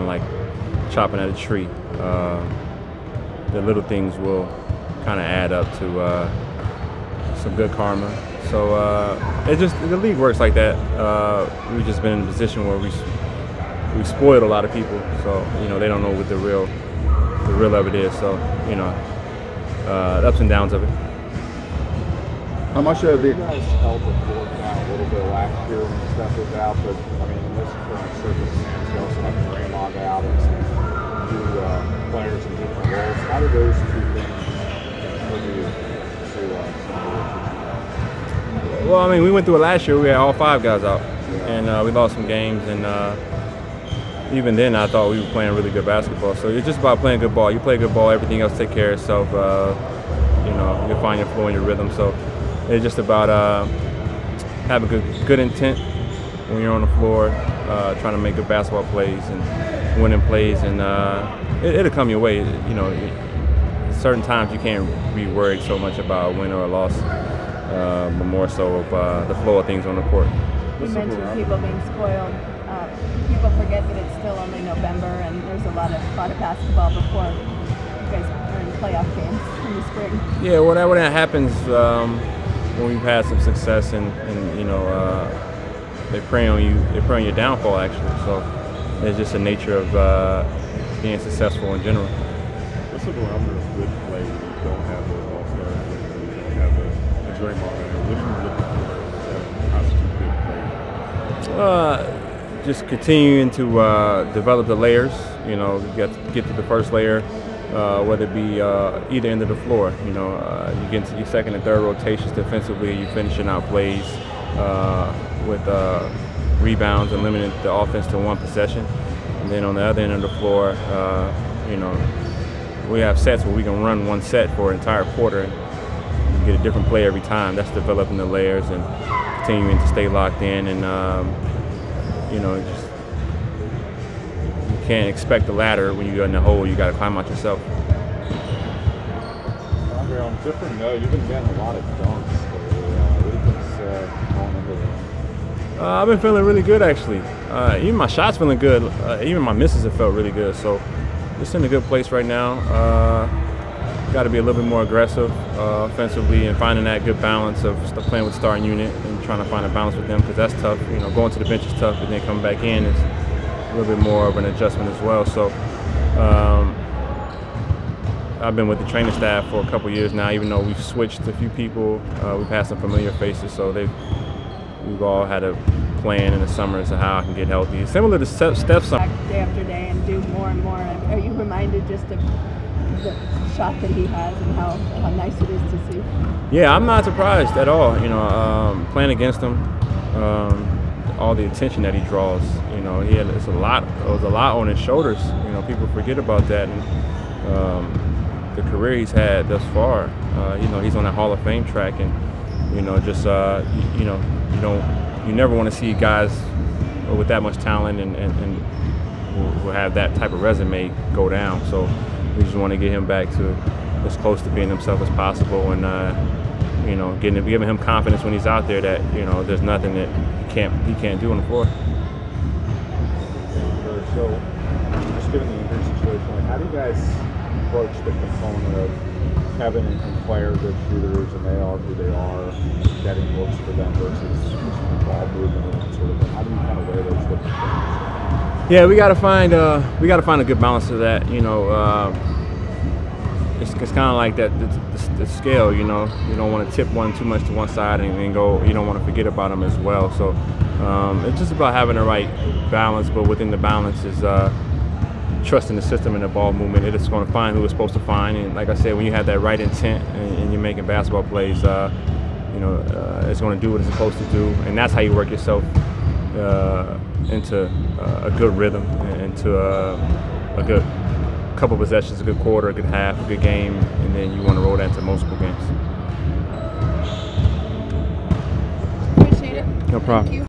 like chopping at a tree. The little things will kind of add up to some good karma. So the league works like that. We've just been in a position where we spoiled a lot of people, so they don't know what the real of it is. So the ups and downs of it. How much of you guys helped with working out a little bit last year when stuff was out, but I mean in this current circumstance, you also have Draymond out and some new players in different roles. How do those two things contribute to Well, I mean, we went through it last year. We had all 5 guys out, and we lost some games. And even then, I thought we were playing really good basketball. So it's just about playing good ball. You play good ball, everything else take care of itself. You find your flow and your rhythm. So it's just about having good intent when you're on the floor, trying to make good basketball plays and winning plays, and it'll come your way. Certain times you can't be worried so much about a win or a loss, but more so of the flow of things on the court. You mentioned people being spoiled. People forget that it's still only November, and there's a lot of basketball before you guys are in playoff games in the spring. Yeah, well, when that happens, when we've had some success, and they prey on you. They prey on your downfall, actually. So it's just the nature of being successful in general. What's the barometer of good play when you don't have those all-stars and you don't have a Draymond? What are you looking for that constitute good play? Just continuing to develop the layers. You got to get to the first layer, whether it be either end of the floor. You get into your second and third rotations defensively. You're finishing out plays with rebounds and limiting the offense to 1 possession. And then on the other end of the floor, we have sets where we can run 1 set for an entire quarter and get a different play every time. That's developing the layers and continuing to stay locked in, and just you can't expect the ladder when you're in the hole. You got to climb out yourself. Andre, on a different note, you've been getting a lot of dunks lately. What do you think's going into that? I've been feeling really good, actually. Even my shots feeling good. Even my misses have felt really good. So just in a good place right now. Got to be a little bit more aggressive offensively and finding that good balance of playing with starting unit and trying to find a balance with them, because that's tough. Going to the bench is tough, and then coming back in is a little bit more of an adjustment as well. So I've been with the training staff for a couple years now, even though we've switched a few people. We've had some familiar faces, so we've all had a plan in the summer as to how I can get healthy. Similar to Steph's summer. Day after day and do more and more. Are you reminded just of the shot that he has and how nice it is to see? Yeah, I'm not surprised at all. Playing against him, all the attention that he draws. It was a lot on his shoulders. People forget about that, and the career he's had thus far. He's on that Hall of Fame track, and you never want to see guys with that much talent and who have that type of resume go down. So we just want to get him back to as close to being himself as possible, and giving him confidence when he's out there that there's nothing that he can't do on the floor. So, just given the injury situation, how do you guys approach the component of Kevin and Klay are good shooters and they are who they are, getting looks for them versus the ball movement and that sort of thing? How do you kind of weigh those different things? Yeah, we got to find a good balance of that. It's kind of like that the scale. You don't want to tip one too much to one side and then go. You don't want to forget about them as well. So it's just about having the right balance, but within the balance is trusting the system and the ball movement. It is going to find who it's supposed to find, and like I said, when you have that right intent and you're making basketball plays, it's going to do what it's supposed to do, and that's how you work yourself into a good rhythm, into a good couple possessions, a good quarter, a good half, a good game, and then you want to roll that into multiple games. Appreciate it. No problem.